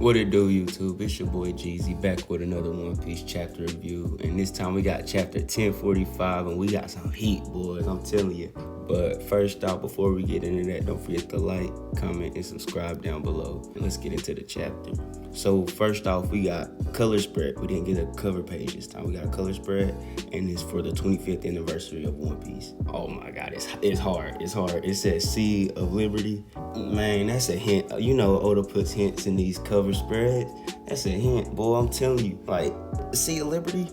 What it do, YouTube? It's your boy Jeezy back with another One Piece chapter review. And this time we got chapter 1045 and we got some heat, boys, I'm telling you. But first off, before we get into that, don't forget to like, comment, and subscribe down below. And let's get into the chapter. So first off, we got color spread. We didn't get a cover page this time. We got a color spread, and it's for the 25th anniversary of One Piece. Oh my God, it's hard. It's hard. It says Sea of Liberty. Man, that's a hint. You know, Oda puts hints in these cover spreads. That's a hint, boy. I'm telling you. Like, Sea of Liberty.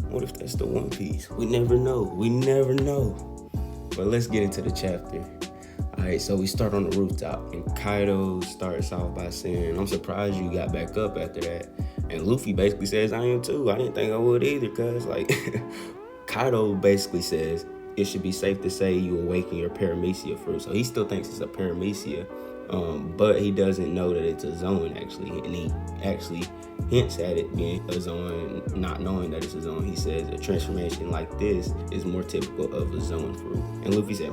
What if that's the One Piece? We never know. We never know. But let's get into the chapter. Alright, so we start on the rooftop, and Kaido starts off by saying, I'm surprised you got back up after that. And Luffy basically says, I am too. I didn't think I would either, cuz like, Kaido basically says, it should be safe to say you awaken your paramecia fruit. So he still thinks it's a paramecia, but he doesn't know that it's a Zoan actually. And he actually hints at it being a Zoan, not knowing that it's a Zoan. He says a transformation like this is more typical of a Zoan fruit. And Luffy said,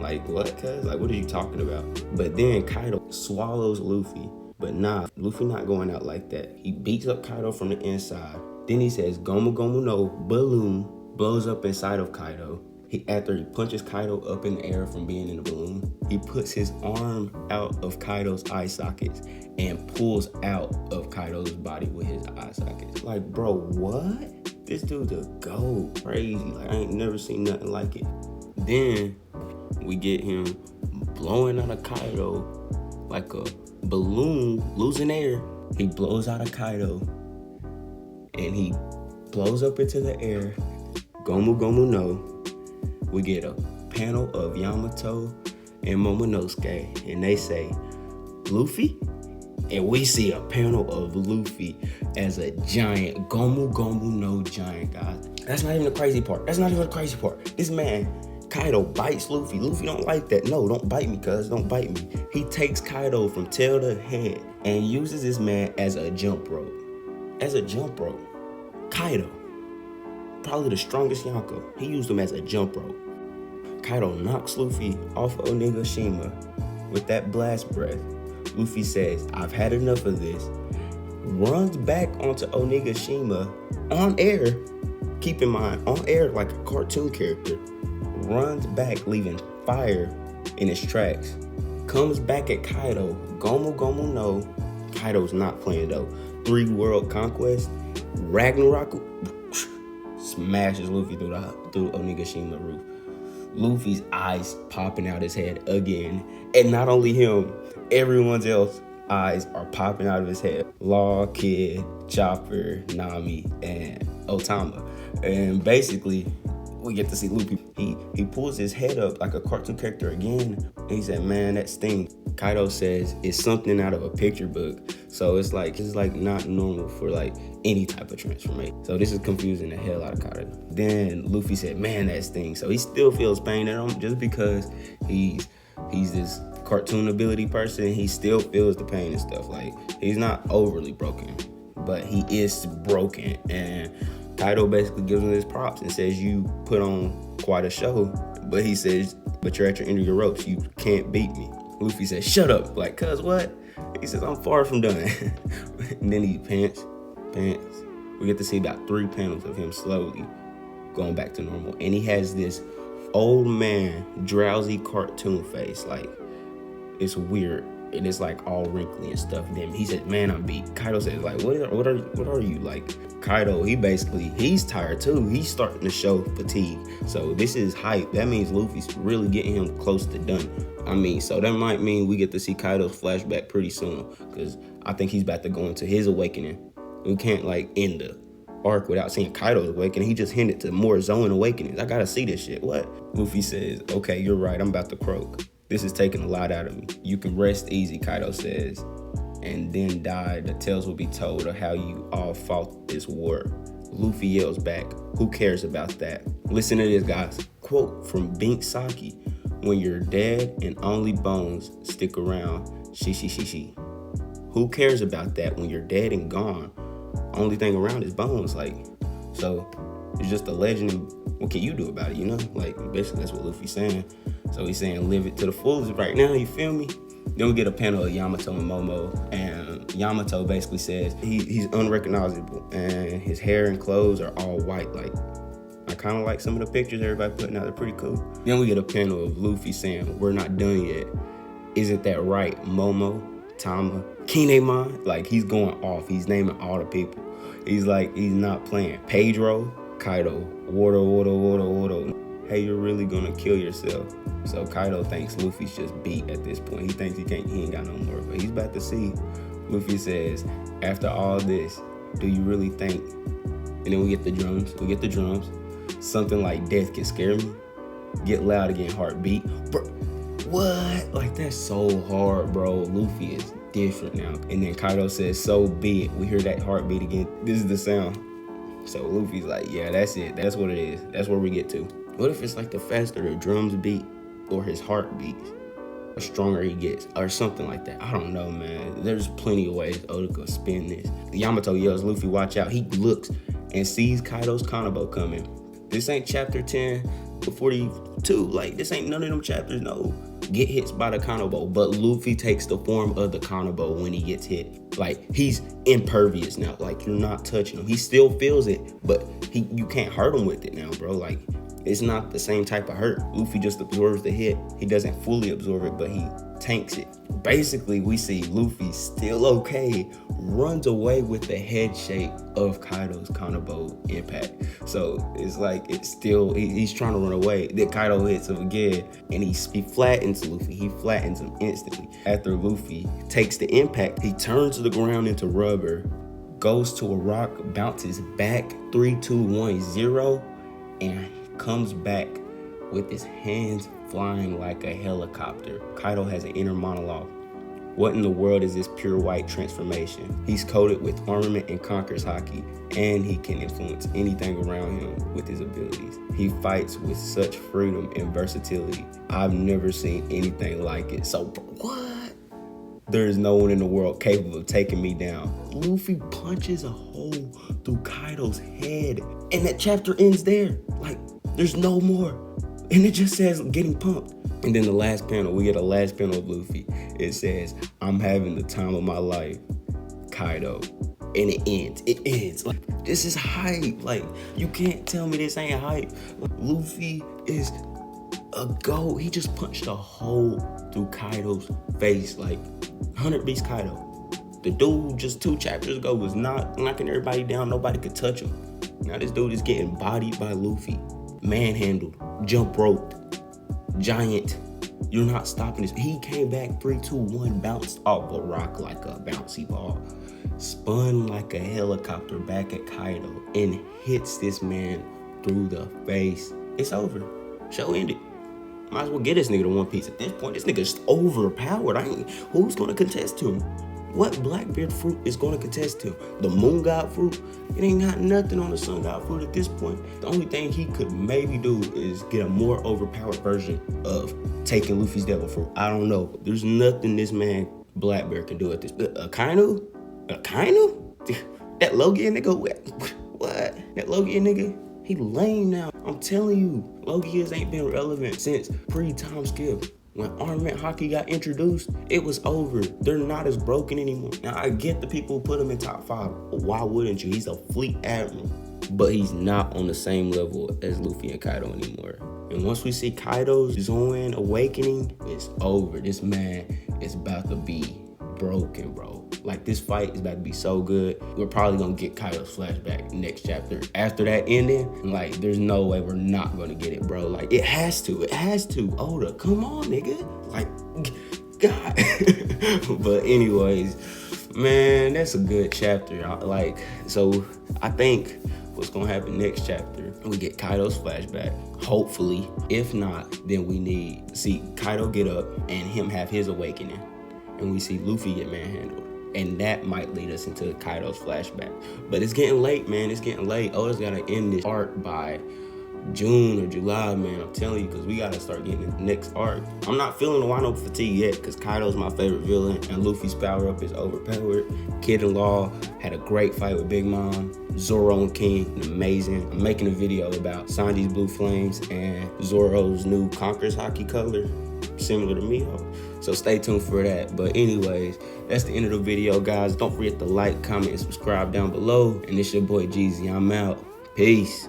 Like what, cuz? Like what are you talking about? But then Kaido swallows Luffy. But nah, Luffy not going out like that. He beats up Kaido from the inside. Then he says, Gomu Gomu no balloon blows up inside of Kaido. After he punches Kaido up in the air from being in the balloon, he puts his arm out of Kaido's eye sockets and pulls out of Kaido's body with his eye sockets. Like, bro, what? This dude's a goat, crazy. Like, I ain't never seen nothing like it. Then we get him blowing out of Kaido like a balloon losing air. He blows out of Kaido and he blows up into the air. Gomu Gomu no. We get a panel of Yamato and Momonosuke, and they say, Luffy? And we see a panel of Luffy as a giant, Gomu Gomu no giant, guys. That's not even the crazy part. This man, Kaido, bites Luffy. Luffy don't like that. No, don't bite me, cuz. Don't bite me. He takes Kaido from tail to head and uses this man as a jump rope. Kaido, probably the strongest Yonko. He used him as a jump rope. Kaido knocks Luffy off Onigashima with that blast breath. Luffy says, I've had enough of this. Runs back onto Onigashima on air. Keep in mind, on air like a cartoon character. Runs back, leaving fire in his tracks. Comes back at Kaido. Gomu Gomu no. Kaido's not playing though. 3 world conquest. Ragnarok smashes Luffy through Onigashima roof. Luffy's eyes popping out his head again. And not only him, everyone's else eyes are popping out of his head. Law, Kid, Chopper, Nami, and Otama. And basically, we get to see Luffy. He pulls his head up like a cartoon character again. And he said, man, that stings. Kaido says it's something out of a picture book. So it's like not normal for like any type of transformation. So this is confusing the hell out of Kaido. Then Luffy said, man, that stings. So he still feels pain at him just because he's this cartoon ability person. He still feels the pain and stuff. Like he's not overly broken, but he is broken. And Kaido basically gives him his props and says, you put on quite a show. But he says, but you're at your end of your ropes. You can't beat me. Luffy says, shut up. Like, cuz what? He says, I'm far from done. And then he pants. We get to see about 3 panels of him slowly going back to normal. And he has this old man, drowsy cartoon face. Like, it's weird. And it's like all wrinkly and stuff. Then he said, man, I'm beat. Kaido says, like, what are you? Like, Kaido, he's tired too. He's starting to show fatigue. So this is hype. That means Luffy's really getting him close to done. So that might mean we get to see Kaido's flashback pretty soon. Because I think he's about to go into his awakening. We can't like end the arc without seeing Kaido's awakening. He just hinted to more Zoan awakenings. I gotta see this shit. What? Luffy says, okay, you're right. I'm about to croak. This is taking a lot out of me. You can rest easy, Kaido says, and then die. The tales will be told of how you all fought this war. Luffy yells back, who cares about that? Listen to this, guys. Quote from Bink Saki, when you're dead and only bones stick around, she. Who cares about that when you're dead and gone? Only thing around is bones. Like, so it's just a legend. What can you do about it, you know? Like, basically that's what Luffy's saying. So he's saying live it to the fullest right now, you feel me? Then we get a panel of Yamato and Momo, and Yamato basically says he's unrecognizable and his hair and clothes are all white. Like, I kind of like some of the pictures everybody putting out. They're pretty cool. Then we get a panel of Luffy saying, "We're not done yet. Isn't that right, Momo, Tama, Kinemon?" Like, he's going off. He's naming all the people. He's like, he's not playing. Pedro, Kaido, Wado. Hey, you're really gonna kill yourself. So Kaido thinks Luffy's just beat at this point. He thinks he ain't got no more, but he's about to see. Luffy says, "After all this, do you really think?" And then we get the drums. Something like death can scare me. Get loud again, heartbeat. Bro, what? Like, that's so hard, bro. Luffy is different now. And then Kaido says, "So be it." We hear that heartbeat again. This is the sound. So Luffy's like, yeah, that's it. That's what it is. That's where we get to. What if it's like the faster the drums beat or his heart beats, the stronger he gets, or something like that? I don't know, man. There's plenty of ways Oda could spin this. Yamato yells, "Luffy, watch out." He looks and sees Kaido's Kanabo coming. This ain't chapter 10 to 42. Like, this ain't none of them chapters, no. Get hit by the Kanabo, but Luffy takes the form of the Kanabo when he gets hit. Like, he's impervious now. Like, you're not touching him. He still feels it, but you can't hurt him with it now, bro. Like, it's not the same type of hurt. Luffy just absorbs the hit. He doesn't fully absorb it, but he tanks it. Basically, we see Luffy still okay, runs away with the head shape of Kaido's Kanabo impact. So it's like, it's still, he's trying to run away. Then Kaido hits him again, and he flattens Luffy. He flattens him instantly. After Luffy takes the impact, he turns the ground into rubber, goes to a rock, bounces back, 3, 2, 1, 0, and comes back with his hands flying like a helicopter. Kaido has an inner monologue. What in the world is this pure white transformation? He's coated with armament and conquers Haki, and he can influence anything around him with his abilities. He fights with such freedom and versatility. I've never seen anything like it. So, what? There is no one in the world capable of taking me down. Luffy punches a hole through Kaido's head, and that chapter ends there. Like, there's no more. And it just says getting pumped. And then the last panel, we get a last panel of Luffy. It says, "I'm having the time of my life, Kaido." And it ends. It ends. Like, this is hype. Like, you can't tell me this ain't hype. Luffy is a GOAT. He just punched a hole through Kaido's face. Like, 100 Beast Kaido. The dude just 2 chapters ago was not knocking everybody down. Nobody could touch him. Now this dude is getting bodied by Luffy. Manhandled, jump roped, giant. You're not stopping this. He came back 3, 2, 1, bounced off a rock like a bouncy ball, spun like a helicopter back at Kaido, and hits this man through the face. It's over. Show ended. Might as well get this nigga to One Piece. At this point, this nigga's overpowered. Who's gonna contest him? What Blackbeard fruit is going to contest him? The Moon God fruit? It ain't got nothing on the Sun God fruit at this point. The only thing he could maybe do is get a more overpowered version of taking Luffy's Devil Fruit. I don't know. There's nothing this man Blackbeard can do at this. Akainu? That Logia nigga? What? That Logia nigga? He lame now. I'm telling you, Logias ain't been relevant since pre-time skip. When Armament Haki got introduced, it was over. They're not as broken anymore. Now, I get the people who put him in top 5. Why wouldn't you? He's a fleet admiral. But he's not on the same level as Luffy and Kaido anymore. And once we see Kaido's Zoan awakening, it's over. This man is about to be broken, bro. Like, this fight is about to be so good. We're probably gonna get Kaido's flashback next chapter. After that ending, like, there's no way we're not gonna get it, bro. Like, it has to. Oda, come on, nigga. Like, God. But anyways, man, that's a good chapter. Like, so I think what's gonna happen next chapter, we get Kaido's flashback, hopefully. If not, then we need to see Kaido get up and him have his awakening. And we see Luffy get manhandled. And that might lead us into Kaido's flashback. But it's getting late, man. It's getting late. Oda's gotta end this arc by June or July, man. I'm telling you, because we gotta start getting the next arc. I'm not feeling the Wano fatigue yet, because Kaido's my favorite villain, and Luffy's power up is overpowered. Kid and Law had a great fight with Big Mom. Zoro and King, amazing. I'm making a video about Sanji's Blue Flames and Zoro's new Conqueror's Haki color. similar to Mihawk. So stay tuned for that. But anyways, that's the end of the video, guys. Don't forget to like, comment, and subscribe down below. And it's your boy Jeezy. I'm out. Peace.